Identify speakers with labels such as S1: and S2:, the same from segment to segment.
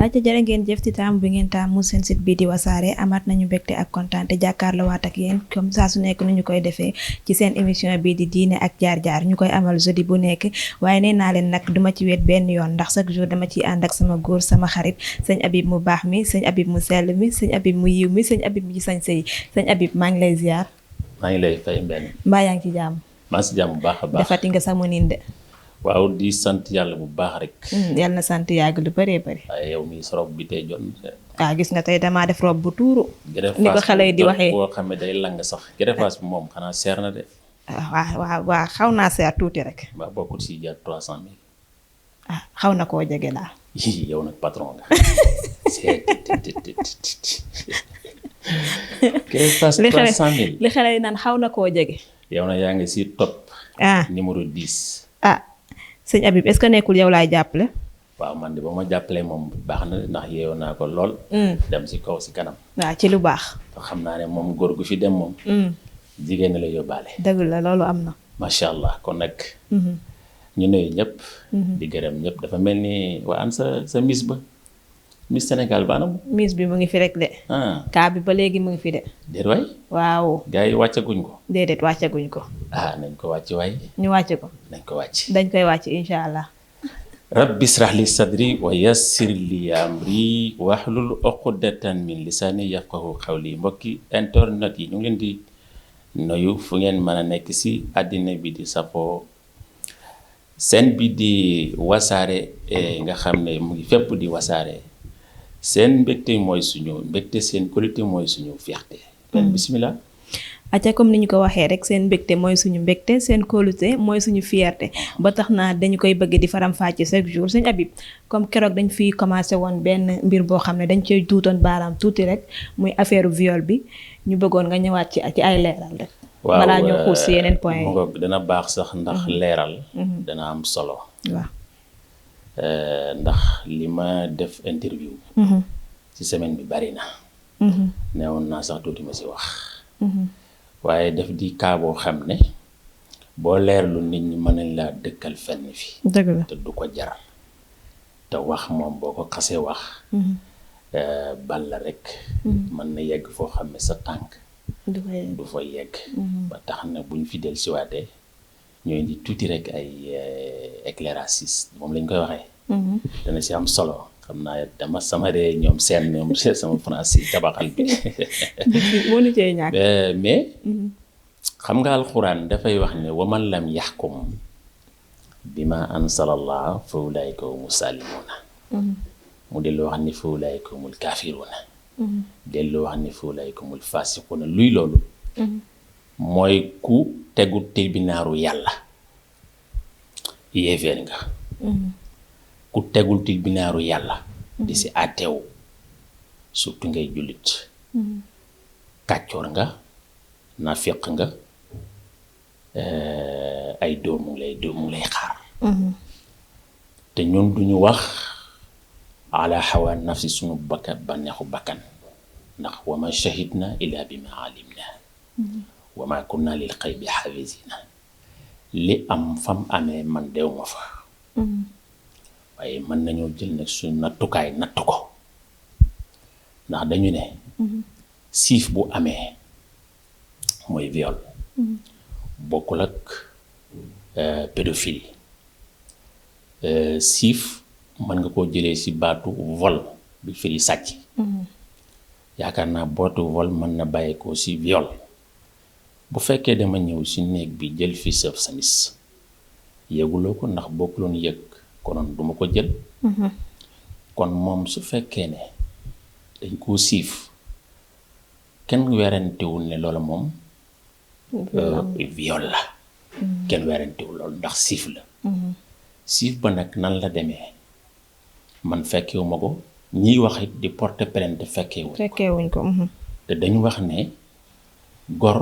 S1: aca jërë ngeen jëf ci taamu bi ngeen taamu seen site bii di wasaare amaat nañu mbégte ak kontaan te jàkkaarloo waat ak yéen comme saa su nekk nu ñu koy defee ci seen émission bii di diine ak jaar-jaar ñu koy amal jeudi bu nekk waaye nee naa leen nag duma ci wet benn yoon ndax chaque jour dama ciy ànd ak sama góor sama xarit sëñ Habib mu baax mi sëñ Habib mu sell mi sëñ Habib mu yiw mi sëñ Habib mi ci sañ sëy sëñ Habib maa ngi lay ziar.
S2: maa ngi lay fay mbenn.
S1: mbaa yaa ngi ci jàmm.
S2: maa ngi si jàmm bu baax a baax.
S1: defati nga sama ninde.
S2: waaw di sant yàlla bu baax rek.
S1: yàlla na sant yàgg lu bëree bëri.
S2: waaye yow mi sa rob bi tey jot.
S1: gis nga tey damaa def rob bu tuuru. ni ko xale yi di waxee
S2: boo xam ne day lang sax gerefaas bi moom xanaa seer na de.
S1: waaw xaw naa seer tuuti rek.
S2: waaw bokkul si jaar 300 000.
S1: xaw na koo jege laa.
S2: yow nag patron nga. gerefaas 300 000.
S1: li xale yi naan xaw na koo jege.
S2: yow nag yaa ngi si top. numéro 10.
S1: sëñ Habib est-ce que nekkul yow laay jàppale.
S2: waaw man de ba ma jàppalee moom baax na ndax yeewu naa ko lool. dem si kaw si kanam.
S1: waaw ci lu baax.
S2: xam naa ne moom góor gu fi dem moom. jigéen la yóbbaale.
S1: dëgg la loolu am na.
S2: macha allah kon nag. ñu nuyu ñëpp. di gërëm ñëpp dafa mel ni waa an sa miss ba. Miss Sénégal ba anam.
S1: miss bi mu ngi fi rek de. kaa bi ba léegi mu ngi fi de.
S2: déet waay.
S1: waaw.
S2: gars yi wàccaguñ ko.
S1: déedéet wàccaguñ ko.
S2: nañ ko wàcc waay.
S1: ñu wàcc ko.
S2: nañ ko wàcc.
S1: dañ koy wàcc incha allah.
S2: rabbi israh li sadri wa yassir li amri wahlul uqdatan min lisani yafqahu qawli mbokki internet yi ñu ngi leen di nuyu fu ngeen mën a nekk si àddina bi di safoo seen bi di wasaare nga xam ne mu ngi fépp di wasaare seen mbégte mooy suñu mbégte seen qualité mooy suñu fierté. bismillah.
S1: acca comme ni ñu ko waxee rek seen mbégte mooy suñu mbégte seen kóolute mooy suñu fierté ba tax naa dañu koy bëgg di faram-fàcce chaque jour sëñ Habib comme keroog dañ fi commencé woon benn mbir boo xam ne dañ cay tuutoon baaraam tuuti rek muy affaire viol bi ñu bëggoon nga ñëwaat ci ay leeral rek.
S2: waaw
S1: balaa ñoo xuus si yeneen point yi.
S2: dana baax sax ndax leeral. dana am solo.
S1: waaw.
S2: ndax li ma def interview. ci semaine bi bari na. neewoon naa sax tuuti ma si wax. waaye def di kaa boo xam ne boo leerlu nit ñi mën nañ laa dëkkal fenn fi.
S1: dëgg la
S2: te du ko jar te wax moom boo ko xasee wax. bal la rek. mën na yegg foo xam ne sa tànk. du fa yegg. ba tax na bu ñu fi del siwaatee ñooy indi tuuti rek ay éclairage moom lañ koy waxee. dana si am solo. xam naa dama sama ree ñoom sama français tabaxal bi.
S1: mënu cee ñàkk.
S2: mais. xam nga alxuraan dafay wax ne waman lam yaxkum bima ansalallah fa ulaayka humu saalimuuna. mu delloo wax ne fa ulaayka humul kaafiruuna. delloo wax ne fa ulaayka humul faasiquuna luy loolu. mooy ku tegu tribunaalu yàlla. yéeféer nga. ku tegul tribunaalu yàlla di si àtteewu surtout ngay jullit kàccoor nga nafiq nga ay dóor mu ngi lay xaar te ñun duñu wax ala hawa nafsi suñu bànneexu bakkan ndax wa ma shahidna illa bi ma alimna wa ma kunna lil xaybi xaafisina li am fam amee man dew ma fa waaye mën nañoo jël nag suñu nattukaay natt ko ndax dañu ne siif bu amee mooy viol bokkul ak pédophilie siif mën nga koo jëlee ci baatu vol bi firi sàcc yaakaar naa baatu vol mën na bàyyeekoo ci viol bu fekkee dama ñëw ci néeg bi jël fi sa samis yëguloo ko ndax bokkuloon yëg konoon duma ko jël. kon moom su fekkee ne dañ koo siif kenn werantewul ne loola moom viol la. kenn werantewul loolu ndax siif la. siif ba nag nan la demee man fekkewu ma ko ñiy wax it di porter plainte fekkewuñ ko. te dañu wax ne gor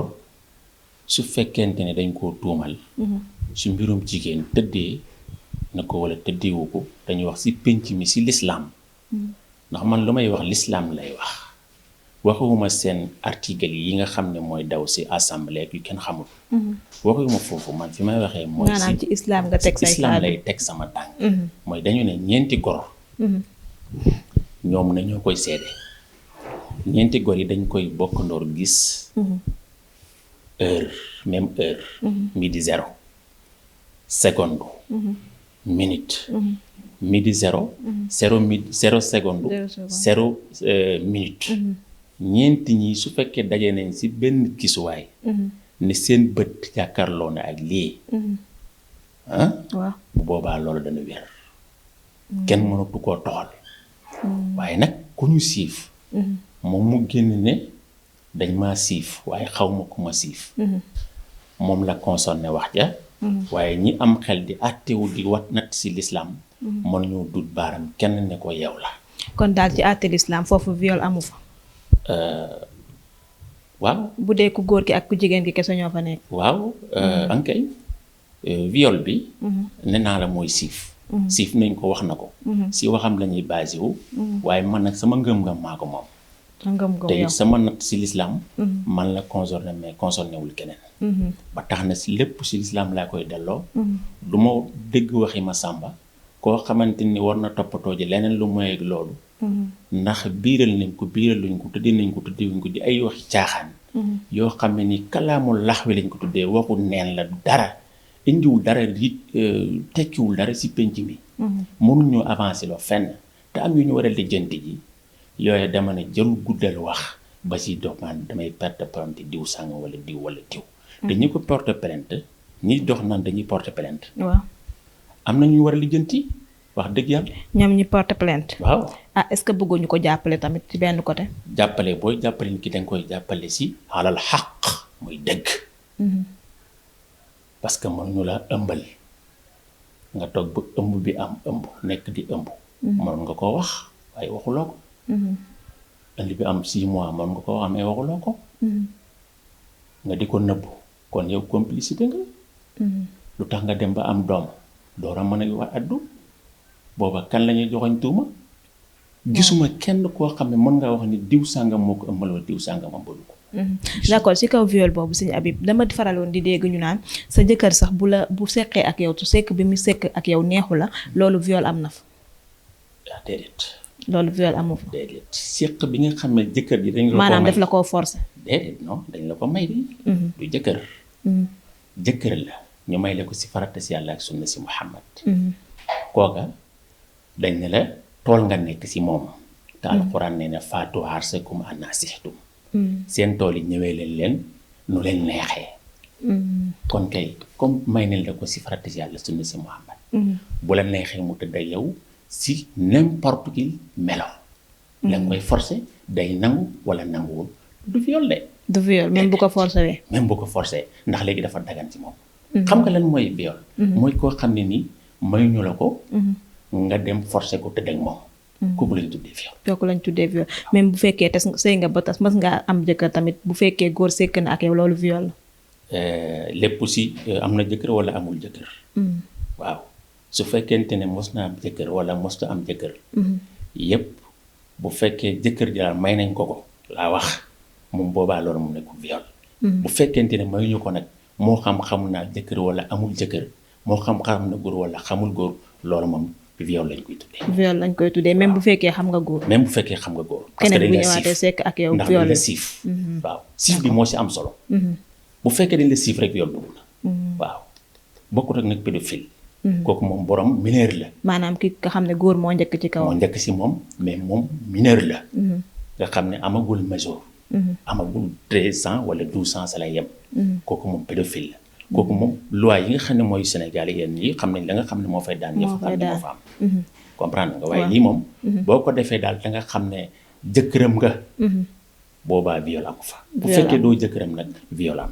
S2: su fekkente ne dañ koo tuumal. su mbirum jigéen tëddee. na ko wala tëddeewu ko dañuy wax ci pénc mi ci lislaam ndax man lu may wax lislaam lay wax waxuma seen article yi nga xam ne mooy daw ci assemblée yu kenn xamul waxuma foofu man fi may waxee mooy
S1: maanaam ci islam nga teg say
S2: islam lay teg sama tànk mooy dañu ne ñeenti gor ñoom na ñoo koy seede ñeenti góor yi dañ koy bokkandoor gis heure même heure midi 0 seconde minute midi 0 0 seconde 0 minute ñeenti ñi su fekkee daje nañ ci benn gisuwaay ne seen bët jàkkaarloo na ak lii
S1: waaw
S2: bu boobaa loolu dana wér kenn mënatu koo toxal waaye nag ku ñu siif moom mu génn ne dañ maa siif waaye xaw ma ku ma siif moom la concerné wax ja waaye ñi am xel di àttewu di wat nat ci lislaam mën ñoo dut baaram kenn ne ko yow la
S1: kon daal ci àtte lislaam foofu viol amu fa
S2: waaw
S1: bu dee ku góor ki ak ku jigéen ki kese ñoo fa nekk
S2: waaw ankay viol bi ne naa la mooy siif siif nañ ko wax na ko si waxam la ñuy basé wu waaye man nag sama ngëm-ngëm maa ko moom te it sama natt si lislaam man la concerné mais concerné wul keneen ba tax na si lépp si lislaam laa koy delloo du ma dégg waxi ma sàmba koo xamante ni war na toppatoo ji leneen lu moy ak loolu ndax biiral nañ ko biiraluñ ko tuddee nañ ko tuddewuñ ko di ay waxi caaxaan yoo xam ne ni kalaamul lax wi lañ ko tuddee waxu neen la dara indiwul dara it tekkiwul dara si penc mi mënuñoo avancé loo fenn te am yu ñu war a lijjanti ji yooyu dama ne jarul guddal wax ba si doxmaan damay porte plainte diw sàng wala diw te ñi ko porte plainte ñi dox naan dañuy porte plainte
S1: waaw
S2: am na ñu war a lijjanti wax dëgg yàlla
S1: ñoom ñi porte plainte
S2: waaw
S1: est-ce que bëgguñu ko jàppale tamit ci benn côté
S2: jàppale booy jàppale nit ki danga koy jàppale si alal xaq muy dëgg parce que mënuñu la ëmbal nga toog ba ëmb bi am ëmb nekk di ëmb mën nga koo wax waaye waxuloo ko indi bi am 6 mois mën nga koo wax mais waxuloo ko nga di ko nëbbu kon yow complicité nga lu tax nga dem ba am doom door a mën a wax addu booba kan la ñuy joxoñ tuuma gisuma kenn koo xam ne mën nga wax ni diw sàngam moo ko ëmbal wala diw sàngam ëmbalu ko
S1: d'accord si kaw viol boobu sëñ Habib dama faraloon di dégg ñu naan sa jëkkër sax bu seqee ak yow tu sekk bi mu sekk ak yow neexu la loolu viol am na fa
S2: déedéet
S1: loolu viol amu fa
S2: déedéet seq bi nga xam ne jëkkër ji dañ la ko
S1: maanaam def la koo forcer
S2: déedéet non dañ la ko may di du jëkkër jëkkër la ñu may la ko si farata si yàlla ak sunna si Muhammad kooka dañ ne la tool nga nekk si moom te alxuraan nee na faatu harsakum annaa sixtum seen tool yi ñëwee leen nu leen neexee kon kay comme may nañ la ko si farata si yàlla sunna si Muhammad bu la neexee mu tëdd ak yow si n'importe quel melo la koy forcer day nangu wala nanguwul du viol de
S1: du viol même bu ko forcé
S2: même bu ko forcé ndax léegi dafa dagan ci moom xam nga lan mooy viol mooy koo xam ne nii mayuñu la ko nga dem forcer ko tëdd ak moom kooku lañ tuddee viol
S1: kooku lañ tuddee viol même bu fekkee tas sëy nga ba tas mas ngaa am jëkkër tamit bu fekkee góor sekk na ak yow loolu viol la
S2: lépp si am na jëkkër wala amul jëkkër waaw su fekkente ne mos na am jëkkër wala mos na am jëkkër yépp bu fekkee jëkkër ji daal may nañ ko ko laa wax moom boobaa loolu mu nekk viol bu fekkente ne mayuñu ko nag moo xam naa jëkkër wala amul jëkkër moo xam na góor wala xamul góor loolu moom viol lañ koy tuddee
S1: viol lañ koy tuddee même bu fekkee xam nga góor
S2: même bu fekkee xam nga góor parce que
S1: keneen bu ñëwaatee sekk ak yow
S2: ndax
S1: viol
S2: dañ la siif waaw siif bi moo si am solo bu fekkee dañ la siif rek viol dugg na waaw bokkut ak nag pédophile kooku moom borom mineur la
S1: maanaam ki nga xam ne góor moo njëkk ci kaw
S2: moo njëkk si moom mais moom mineur la nga xam ne amagul majeur amagul 13 ans wala 12 ans sa lay yem kooku moom pédophile la kooku moom loi yi nga xam ne mooy Sénégal yéen yi xam nañ la nga xam ne moo fay daan yëf xam ne moo fa am comprendre nga waaye lii moom boo ko defee daal da nga xam ne jëkkëram nga boobaa viol amu fa bu fekkee doo jëkkëram nag viol am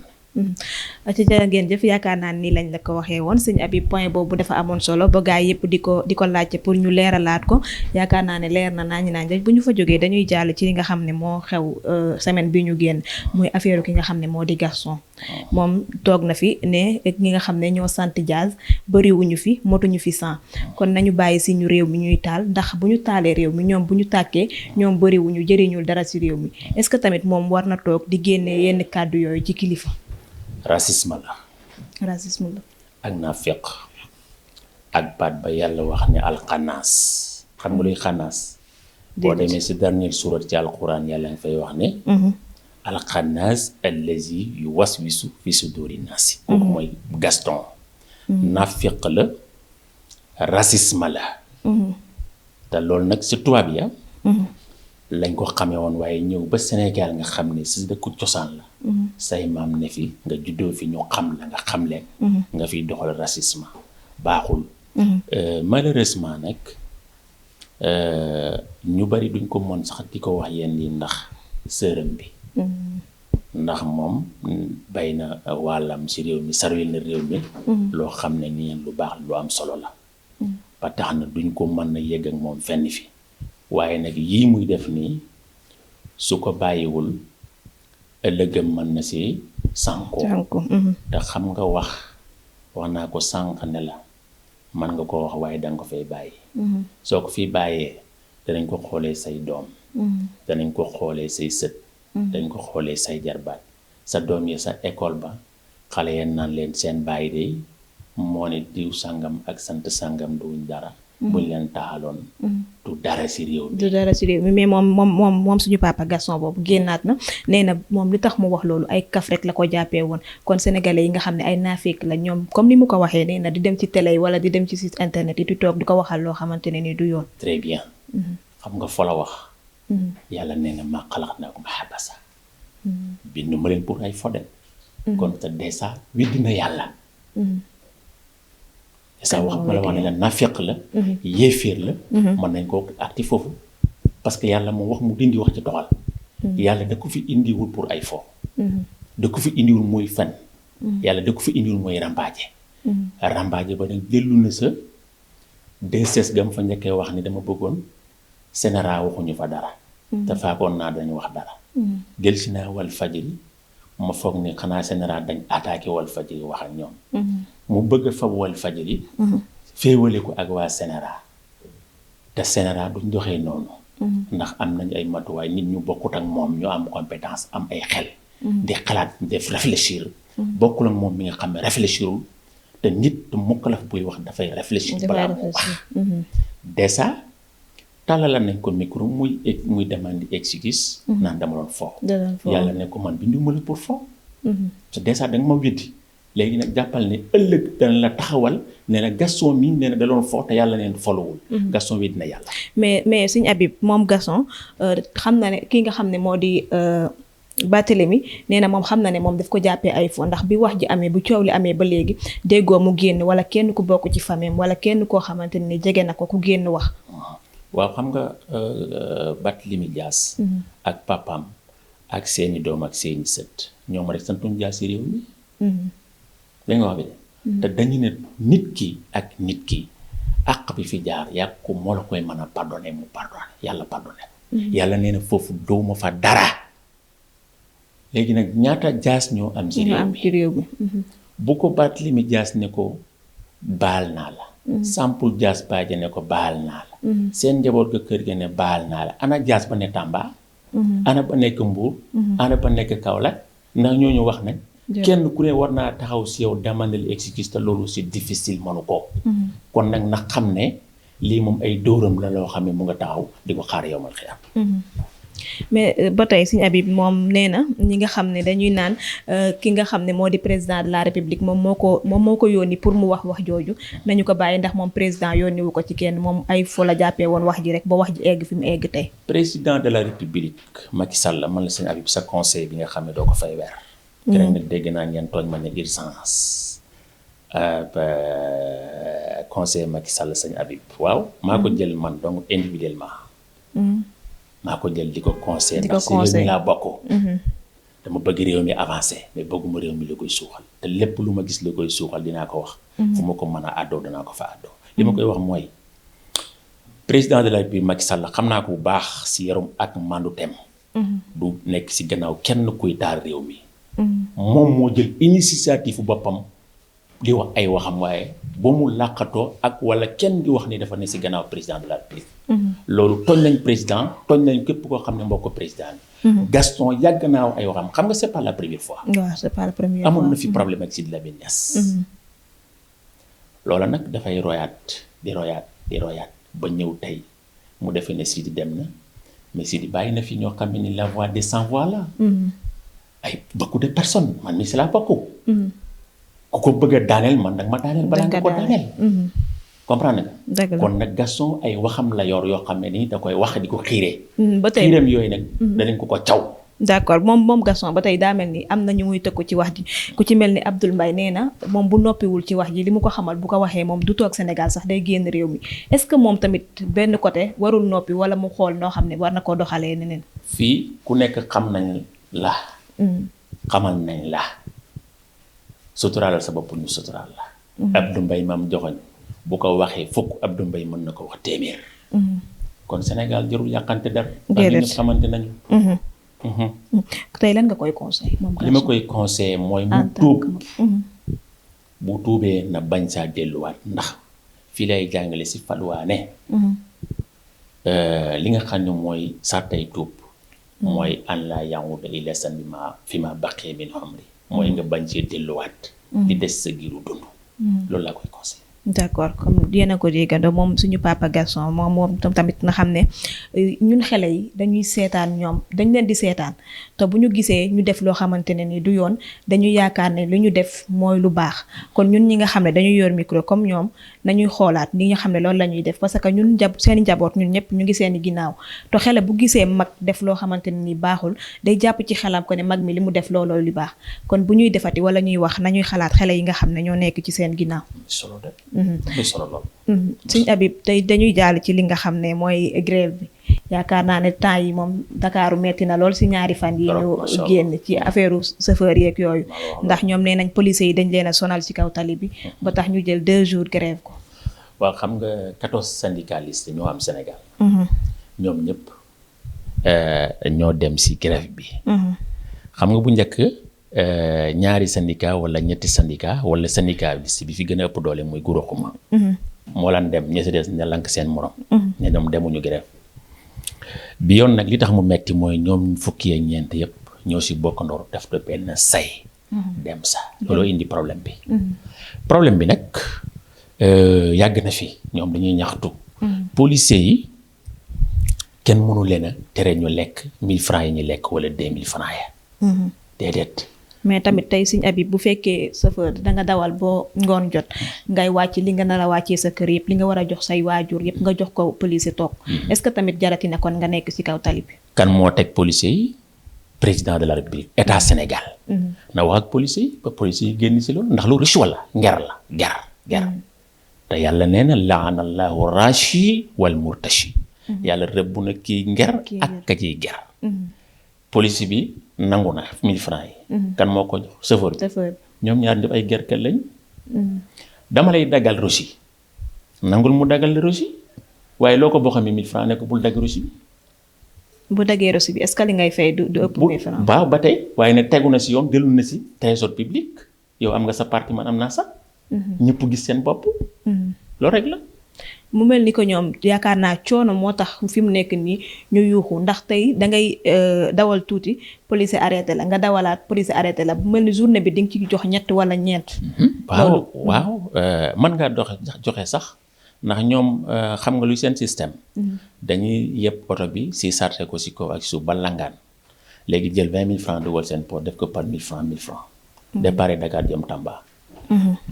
S2: na
S1: ci jërë ngeen jëf yaakaar naa nii lañ la ko waxee woon sëñ Habib point boobu dafa amoon solo ba gaa yëpp di ko laajte pour ñu leeralaat ko yaakaar naa ne leer na naa ñu bu ñu fa jógee dañuy jàll ci li nga xam ne moo xew semaine bi ñu génn muy affaire ki nga xam ne moo di Gaston moom toog na fi ne ñi nga xam ne ñoo sant Diaz bëriwuñu fi motuñu fi 100 kon nañu bàyyi si ñu réew mi ñuy taal ndax bu ñu taalee réew mi ñoom bu ñu tàkkee ñoom bëriwuñu jëriñul dara si réew mi est-ce que tamit moom war na toog di génnee yenn kàddu yooyu ci kilifa.
S2: racisme la ak naafeq ak baat ba yàlla wax ne alxanaas xam nga luy xanaas boo demee si dernier surat ci alquran yàlla nga fay wax ne alxannaas allazi yuwaswisu fi suduri naasi. kooku mooy Gaston. nafiq la racisme la. te loolu nag si tubaab ya lañ ko xamee woon waaye ñëw ba Sénégal nga xam ne si dëkku cosaan la. say maam ne fi nga juddoo fi ñu xam la nga xam leen. nga fiy doxal racisme baaxul. malheureusement nag ñu bari duñ ko mën sax di ko wax yenn yi ndax sërëm bi. ndax moom bay na wàllam si réew mi sarwil na réew mi. loo xam ne nii lu baax lu am solo la. ba tax na duñ ko mën na yegg ak moom fenn fi waaye nag yii muy def nii su ko bàyyiwul ëllëgëm mën na si sànko te xam nga wax naa ko sànq ne la mën nga ko wax waaye danga ko fay bàyyi. soo ko fi bàyyee danañ ko xoolee say doom. danañ ko xoolee say sët. dañ ko xoolee say jarbaat sa doom yi sa école ba xale yeen naan leen seen bàyyi de moo ne diw sàngam ak sant sàngam duñ dara. buñ leen taxaloon. du dara si réew mi. du dara si réew mi mais moom suñu papa Gaston boobu génnaat na nee na moom li tax mu wax loolu ay kaf rek la ko jàppee woon kon sénégalais yi nga xam ne ay naafeek la ñoom comme ni mu ko waxee nee na di dem ci télé yi wala di dem ci site internet yi di toog di ko waxal loo xamante ne ni du yoon. très bien. xam nga fa la wax. yàlla nee na maa xalaqnaakum abasa. bindu ma leen pour ay foden. kon te dèjà weddi na yàlla. sa wax ma la wax ne la naafeq la. yéeféer la. mën nañ koo acti foofu. parce que yàlla moom wax mu dindi wax ci doxal. yàlla da ko fi indiwul pour ay fo. da ko fi indiwul mooy fen. yàlla da ko fi indiwul mooy rambaaje. rambaaje ba nag dellu na sa 2S gam fa njëkkee wax ni dama bëggoon Sénéra waxuñu fa dara. te faagoon naa dañu wax dara. del si naa wal fajiri ma foog ni xanaa Sénéra dañ attaqué wal fajiri wax ak ñoom. mu bëgg a fab wal fajiri. féewale ko ak waa Sénéra te Sénéra duñ doxee noonu. ndax am nañ ay matuwaay nit ñu bokkut ak moom ñu am compétence am ay xel. di xalaat def réfléchir. bokkul ak moom mi nga xam ne réfléchirul te nit mukkalaf buy wax dafay réfléchir. balaa mu wax dèjà tàllala nañ ko micro muy demande excuse. naan dama doon fo. yàlla ne ko man binduma la pour fo. te dèjà da nga ma weddi léegi nag jàppal ne ëllëg dana la taxawal ne na Gaston mii nee na da doon fo te yàlla neen folowul. Gaston weddi na yàlla. mais Sëñ Habib moom Gaston xam na ne ki nga xam ne moo di Barthélemy nee na moom xam na ne moom daf ko jàppee ay fo ndax bi wax ji amee bu coow li amee ba léegi déggoo mu génn wala kenn ku bokk ci famille wala kenn koo xamante ne jege na ko ku génn wax. waaw xam nga Barthélemy Dias ak papaam ak seeni doom ak seeni sët ñoom rek santuñ Dias si réew mi. da nga wax bi de te dañu ne nit ki ak nit ki àq bi fi jaar yàgg ko moo la koy mën a pardonné mu pardonné yàlla pardonné yàlla nee na foofu dowma fa dara léegi nag ñaata Dias ñoo am ci réew mi bu ko Barthélemy Dias ne ko baal naa la Sampul Dias baaje ne ko baal naa la seen njaboot ga kër ga ne baal naa la ana Dias ba ne Tamba ana ba nekk Mbuur ana ba nekk Kaolack ndax ñooñu wax nañ kenn ku ne war naa taxaw si yow demandel excuse te loolu c'est difficile mënu ko kon nag na xam ne lii moom ay dóoram la loo xam ne mu nga taxaw di ko xaar yow mal xiyam mais ba tey Sëñ Habib moom nee na ñi nga xam ne dañuy naan ki nga xam ne moo di président de la république moom moo ko yónni pour mu wax jooju nañu ko bàyyi ndax moom président yónni wu ko ci kenn moom ay fo la jàppee woon wax ji rek ba wax ji egg fi mu egg tey. président de la république Macky Sall man la Sëñ Habib sa conseil bi nga xam ne doo ko fay weer. keneen nag dégg naa ngeen tooñ ma ne urgence conseil Macky Sall Sëñ Habib waaw maa ko jël man donc individuellement. maa ko jël di ko conseil ndax si réew mi laa bokk. dama bëgg réew mi avancé mais bëgguma réew mi la koy suuxal te lépp lu ma gis la koy suuxal dinaa ko wax. fu ma ko mën a àddoo danaa ko fa àddoo. li ma koy wax mooy président de la République Macky Sall xam naa ko bu baax si yarum ak mandu tem du nekk si gannaaw kenn kuy taal réew mi. moom moo jël initiative boppam di wax ay waxam waaye ba mu làqatoo ak wala kenn di wax ni dafa ne si gannaaw président de la République. loolu tooñ nañ président tooñ nañ képp koo xam ne mbokk président bi. Gaston yàgg naa ay waxam xam nga c'est pas la première fois. waaw c'est pas la première fois amoon na fi problème ak Sidy Lamine Niass. loola nag dafay royaat di royaat ba ñëw tey mu defee ne Sidy dem na mais Sidi bàyyi na fi ñoo xam ne ni la voix des sans voix la. ay beaucoup de personnes man mi si laa bokk. ku ko bëgg a daaneel man nag ma daaneel balaa nga ko daaneel. comprendre nga. kon nag Gaston ay waxam la yor yoo xam ne ni da koy wax di ko xiiree.
S1: ba tey
S2: xiireem yooyu nag. danañ ko caw.
S1: d'accord moom Gaston ba tey daa mel ni am na ñu muy tëkku ci wax ji ku ci mel ni Abdoul Mbaye nee na moom bu noppiwul ci wax ji li mu ko xamal bu ko waxee moom du toog Sénégal sax day génn réew mi est-ce que moom tamit benn côté warul noppi wala mu xool noo xam ne war na ko doxalee neneen.
S2: fii ku nekk xam nañ la. xamal nañ la. suturaalal sa bopp ñu suturaal la. Abdoul Mbaye maam joxoñ bu ko waxee fukk Abdoul Mbaye mën na ko wax téeméer. kon Sénégal jarul yàqante dara.
S1: déedéet
S2: ñëpp xamante nañu.
S1: tey lan nga koy conseil moom
S2: li ma koy conseillé mooy mu tuub bu tuubee na bañ saa delluwaat ndax fii lay jàngale si falwaane li nga xam ne mooy sartay tuub mooy an laa yahuuda ila sanbi ma fi ma baqee min xamri mooy nga bañ see delluwaat di des sa giiru dund loolu laa koy conseillé.
S1: d'accord comme yéen a ko déggandoo moom suñu papa Gaston moom tamit nga xam ne ñun xale yi dañuy seetaan ñoom dañ leen di seetaan te bu ñu gisee ñu def loo xamante ne ni du yoon dañuy yaakaar ne lu ñu def mooy lu baax kon ñun ñi nga xam ne dañuy yor micro comme ñoom nañuy xoolaat ni nga xam ne loolu la ñuy def parce que ñun seeni njaboot ñun ñëpp ñu ngi seeni ginnaaw te xale bu gisee mag def loo xamante ne ni baaxul day jàpp ci xelam ko ne mag mi li mu def looloo lu baax kon bu ñuy defati wala ñuy wax nañuy xalaat xale yi nga xam ne ñoo nekk ci seen ginnaaw. Sëñ Habib tey dañuy jàll ci li nga xam ne mooy grève bi yaakaar naa ne temps yi moom Dakaaru metti na lool si ñaari fan yi ñu génn ci affaire chauffeur yeeg yooyu ndax ñoom nee nañ police yi dañ leen a sonal ci kaw tali bi ba tax ñu jël 2 jours grève ko.
S2: waaw xam nga 14 syndicalistes ñoo am Sénégal. ñoom ñëpp ñoo dem si grève bi. xam nga bu njëkk ñaari syndicat wala ñetti syndicat wala syndicaliste bi fi gën a ëpp doole muy Gouroukouma. moo laan dem ñi si des ne lank seen morom. ne ñoom demuñu grève bi yoon nag li tax mu metti mooy ñoom fukki ak ñeent yëpp ñoo si bokkandoor def de benn say. dem sa looloo indi problème bi. problème bi nag yàgg na fi ñoom dañuy ñaxtu. policiers yi kenn mënu leen a tere ñu lekk 1000 francs yi ñu lekk wala 2000 francs ya. déedéet.
S1: mais tamit tey Sëñ Habib bu fekkee chauffeur da nga dawal boo ngoon jot ngay wàcc li nga nar a wàccee sa kër yëpp li nga war a jox say waajur yëpp nga jox ko police toog est-ce que tamit jarati na kon nga nekk ci kaw tali bi.
S2: kan moo teg policiers yi président de la république état Sénégal. na wax ak policiers yi ba policiers yi génn ci loolu ndax lu riche wala nger la ger te yàlla nee na laanallahu rashi wal murtashi yàlla rëbb na kii nger ak ka ciy ger. police bi nangu na 1000 francs yi. kan moo ko jox chauffeur bi ñoom ñaar ñëpp ay gerkat lañ. dama lay daggal reçu nangul mu daggal la reçu waaye loo ko boo xamee 1000 francs ne ko bul dagg reçu bi.
S1: bu daggee reçu bi est-ce que li ngay fay du ëpp 1000 francs.
S2: waaw ba tey waaye ne tegu na si yoon dellu na si trésor public yow am nga sa parti man am naa sax. ñëpp gis seen bopp. loolu rek la.
S1: mu mel ni ko ñoom yaakaar naa coono moo tax fi mu nekk nii ñu yuuxu ndax tey da ngay dawal tuuti police arrêté la nga dawalaat police arrêté la bu mel ni journée bi di nga ci jox ñett wala ñeent.
S2: waaw mën ngaa joxe sax ndax ñoom xam nga luy seen système. dañuy yëpp oto bi si sarté ko si kaw ak suuf ba langaan léegi jël 20 000 francs dugal seen poche def ko par 1000 francs 1000 francs. départ Dakar jëm Tamba.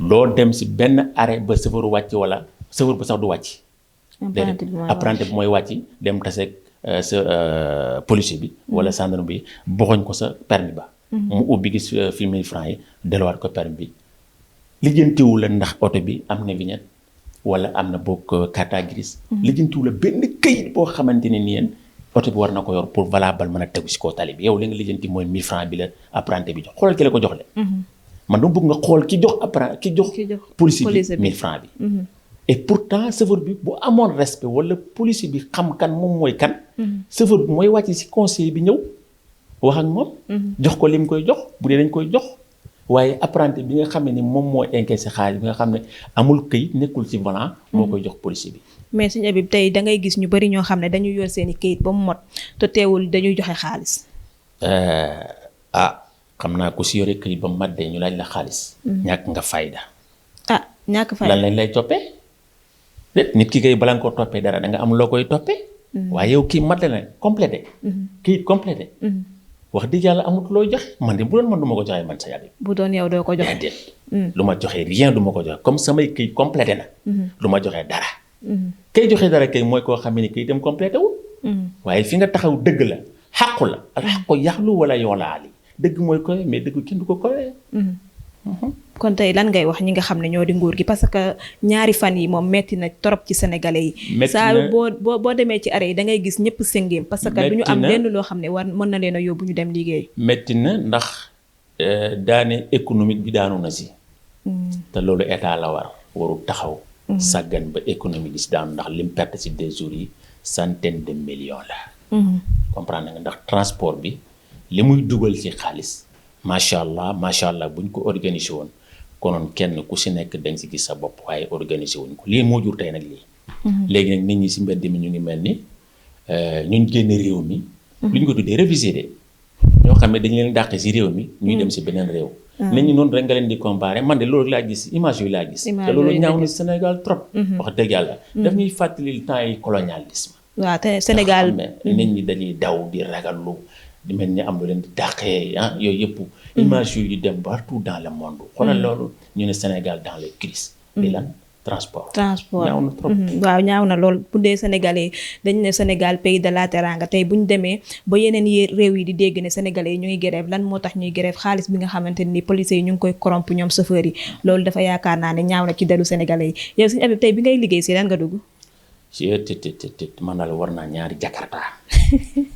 S2: doo dem si benn arrêt ba chauffeur wàcc wala. chauffeur ba sax du wàcc. apprenti bi mooy wàcc dem taseeg sa policier bi. wala gendarme bi boxoñ ko sa permis ba. mu ubbi gis fi 1000 francs yi delluwaat ko permis bi. lijjantiwu la ndax oto bi am na vignette wala am na boog carte grise. lijjantiwu la benn këyit boo xamante ne ni yéen oto bi war na ko yor pour valable mën a tegu si kaw tali bi yow li nga lijjanti mooy 1000 francs bi la apprenti bi jox xoolal ki la ko jox le man dama bëgg nga xool ki jox apprenti ki jox. policier bi 1000 francs bi. et pourtant chauffeur bi bu amoon respect wala policier bi xam kan moom mooy kan. chauffeur bi mooy wàcc ci conseil bi ñëw wax ak moom. jox ko lim koy jox bu dee dañ koy jox. waaye apprenti bi nga xam ne ni moom mooy encaissé xaalis bi nga xam ne amul këyit nekkul ci volant. moo koy jox policier bi.
S1: mais Sëñ Habib tey da ngay gis ñu bari ñoo xam ne dañuy yor seeni këyit ba mu mot te teewul dañuy joxe xaalis.
S2: xam naa ko si yore këyit ba mu mat de ñu laaj la xaalis. ñàkk nga fayda.
S1: ñàkk fayda
S2: lan lañ lay toppee. nit ki kay bala nga ko toppee dara da nga am loo koy toppee waaye yow kii mat na complété. kii complété. wax dëgg yàlla amut looy joxe man de bu doon man du ma ko joxe man sa yàlla.
S1: bu doon yow doo ko joxe.
S2: déedéet. lu ma joxe rien du ma ko joxe comme samay kii complété na. du ma joxe dara. kay joxe dara kay mooy koo xam ne kay itam complété wul. waaye fi nga taxaw dëgg la xàqu la. alxaqu yaxlu wala yoolaali dëgg mooy koy mais dëgg kenn du ko koyee.
S1: kon tey lan ngay wax ñi nga xam ne ñoo di nguur gi parce que ñaari fan yi moom metti na trop ci sénégalais yi. saa boo demee ci arrêt yi da ngay gis ñëpp sëngéem parce que du ñu am lenn loo xam ne war mën na leen a yóbbu ñu dem liggéey.
S2: metti na ndax daane économique bi daanu na si. te loolu état la waru taxaw. sàggan ba économie di si daanu ndax lim perte si 2 jours yi centaine de millions la. comprendre nga ndax transport bi li muy dugal ci xaalis macha allah buñ ko organisé woon. konoon kenn ku si nekk dañ si gis sa bopp waaye organisé wuñ ko lii moo jur tey nag lii. léegi nag nit ñi si mbedd mi ñu ngi mel ni ñun génn réew mi. lu ñu ko tuddee révisé de ñoo xam ne dañu leen dàqe si réew mi. ñuy dem si beneen réew. nit ñi noonu rek nga leen di comparé man de loolu laa gis image yooyu laa gis. te loolu ñaaw na Sénégal trop. wax dëgg yàlla. daf ñuy fàttali temps yi colonialisme.
S1: waaw te Sénégal
S2: nit ñi dañuy daw di ragallu di mel ni am lu leen di dàqee yooyu yëpp. image yu dem partout dans le monde. xoolal loolu ñu ne Sénégal dans les crises. di lan transport. ñaaw na trop.
S1: waaw ñaaw na lool bu dee sénégalais dañ ne Sénégal pays de la teranga tey bu ñu demee ba yeneen réew yi di dégg ne sénégalais yi ñu ngi grève lan moo tax ñuy grève xaalis bi nga xamante ni policiers yi ñu ngi koy corrompre ñoom chauffeurs yi loolu dafa yaakaar naa ne ñaaw na ci delu sénégalais yi yow Serigne Habib tey bi ngay liggéey si lan nga dugg.
S2: man daal war naa ñaari jakarta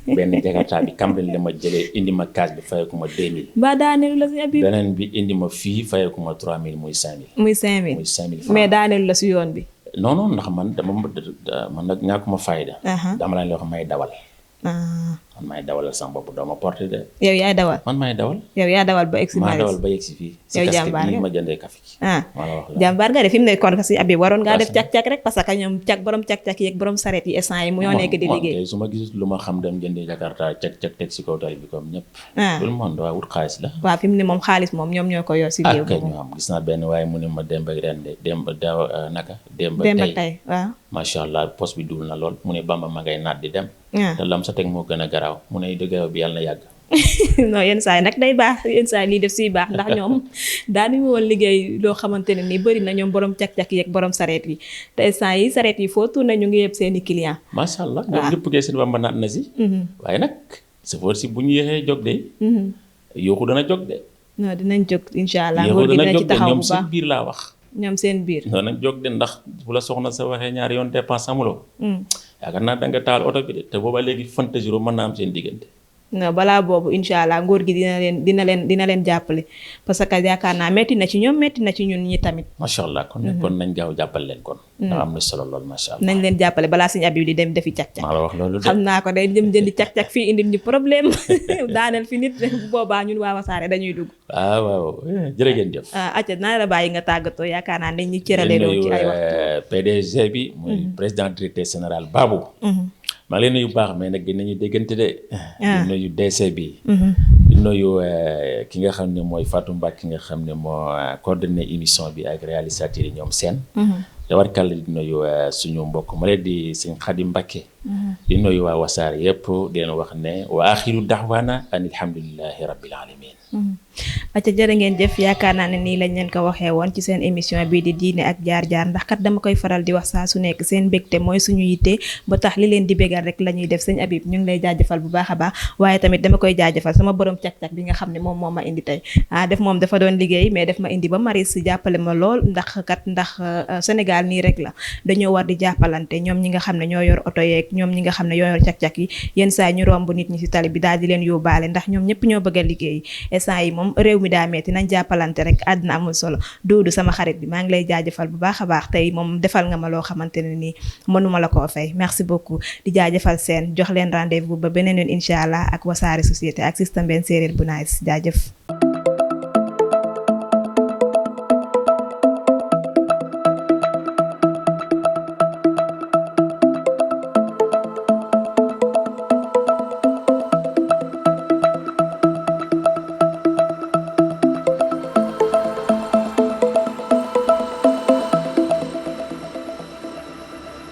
S2: benn jakarta bi Cambérène la ma jëlee indi ma kaas bi fayeeku ma 2000.
S1: ba daaneelu la si Habib.
S2: beneen bi indi ma fii fayeeku ma 3000 muy 5000.
S1: muy 5000 mais daaneelu la si yoon bi.
S2: non ndax man nag ñàkkuma fayda. dama leen wax may dawal. man maay dawalal sama bopp doo ma porté de.
S1: yow yaay dawal.
S2: man maay dawal.
S1: yow yaa dawal ba egsi.
S2: maa dawal ba egsi fii.
S1: yow jàmbaar nga
S2: ma jëndee café gi.
S1: jàmbaar nga de fi mu ne kon si Habib waroon ngaa def càq-càq rek parce que ñoom borom càq-càq yeeg borom sareet yi instant yi mu ñoo nekk di liggéey.
S2: su ma gisul lu ma xam dem jëndee Jakarta càq-càq teg si kaw tali bi comme ñëpp. tout le monde waa wut xaalis la.
S1: waaw fi mu ne moom xaalis moom ñoom ñoo ko yor si réew
S2: mi. ñoo am gis naa benn waaye mu ne ma démb ak ren de démb daaw naka. démb tey
S1: waaw.
S2: macha allah poste bi dul na lool mu ne Bamba ma ngay naat di dem. te lam sa teg moo gën a garaaw mu ne dëgg bi yàlla na yàgg.
S1: non yenn saa yi nag day baax yenn saa yi lii def siy baax ndax ñoom daanuñu woon liggéey loo xamante ne ni bëri na ñoom borom càq-càq yeeg borom sareet yi te saa yi sareet yi foo tourné ñu ngi yëpp seen i client.
S2: macha allah ñoom ñëpp kay seen Bamba naat na si. waaye nag chauffeur si bu ñu yéexee jóg de. yooxu dana jóg de.
S1: non dinañ jóg incha allah. nguur gi dina ci taxaw bu baax
S2: ñoom seen biir laa wax.
S1: ñoom seen biir.
S2: non nag jóg de ndax bu la soxna sa waxee ñaari yoon dépense amuloo. yaakaar naa da nga taal oto bi de te booba léegi fantasiro mën naa am seen diggante.
S1: non balaa boobu incha allah nguur gi dina leen jàppale parce que yaakaar naa metti na ci ñoom metti na ci ñun ñi tamit.
S2: macha allah kon nañ gaaw jàppale leen kon. ndax am na solo lool macha allah.
S1: nañ leen jàppale balaa Serigne Habib di dem defi càq-càq.
S2: maa la wax loolu de
S1: xam naa ko day dem jëndi càq-càq fii indi ñu problème daaneel fi nit bu boobaa ñun waa Wassare dañuy dugg.
S2: waaw jërë ngeen jëf.
S1: acca naa la bàyyi nga tàggatoo yaakaar naa dañ ñu cëralee doon ci ay waxtu.
S2: PDG bi. muy président directeur général Babou. maa ngi leen nuyu baax mais nag dinañu déggante de. di nuyu DC bi. di nuyu ki nga xam ne mooy Fatou Mbacke ki nga xam ne moo coordonné émission bi ak réalisateur yi ñoom seen. tabarkàlla di nuyu suñu mbokk ma leen di sëñ Xadim Mbacke. di nuyu waa Wassare yëpp di leen wax ne wa axiru daxwaana an alhamdulillahi rabbil alamin.
S1: acca jërë ngeen jëf yaakaar naa ne nii lañ leen ko waxee woon ci seen émission bii di diine ak jaar-jaar ndax kat dama koy faral di wax saa su nekk seen mbégte mooy suñu yitte ba tax li leen di bégal rek la ñuy def sëñ Habib ñu ngi lay jaajëfal bu baax a baax waaye tamit dama koy jaajëfal sama borom càq-càq bi nga xam ne moom moo ma indi tey moom dafa doon liggéey mais daf ma indi ba maris jàppale ma lool ndax Sénégal nii rek la dañoo war di jàppalante ñoom ñi nga xam ne ñoo yor oto yeeg ñoom ñi nga xam ne ñoo yor càq-càq yi yenn saa ñu romb nit ñi ci tali bi daal di leen yóbbaale ndax ñoom ñëpp ñoo bëgg a liggéey instant yi moom réew mi daa metti nañ jàppalante rek àddina amul solo Duudu sama xarit bi maa ngi lay jaajëfal bu baax a baax tey moom defal nga ma loo xamante ne nii mënuma la koo fay merci beaucoup di jaajëfal seen jox leen rendez-vous ba beneen yoon incha allah ak Wassare société ak système benn séeréer bu nice jaajëf